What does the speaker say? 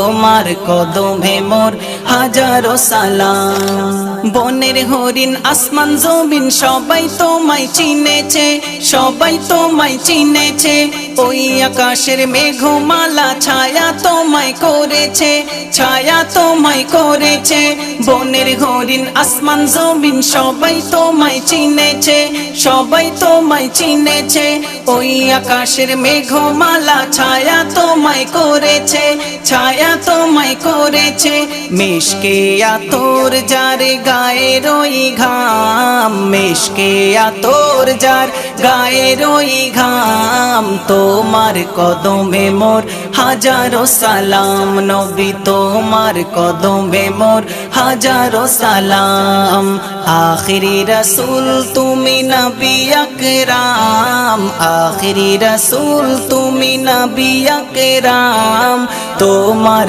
তোমার কদমে মোর হাজারো সালাম। বনের হরিণ আসমান জমিন সবাই তোমায় চিনেছে, সবাই তোমায় চিনেছে। ওই আকাশের মেঘমালা ছায়া তোমায় করেছে, ছায়া তোমায় করেছে। বনের হরিণ আসমান জমিন সবাই তোমায় চিনেছে, সবাই তোমায় চিনেছে। ওই আকাশের মেঘমালা ছায়া তোমায় করেছে, ছায়া তোমায় করেছে। মিশকে আতর যার গায়ের ওই ঘাম, মিশকে আতর যার গায়ের ওই ঘাম। তোমার কদমে মোর হাজারো সালাম, নবী তোমার কদমে মোর হাজারো সালাম। আখিরি রাসূল তুমি নবী আকরাম, আখিরি রাসূল তুমি নবী আকরাম। তোমার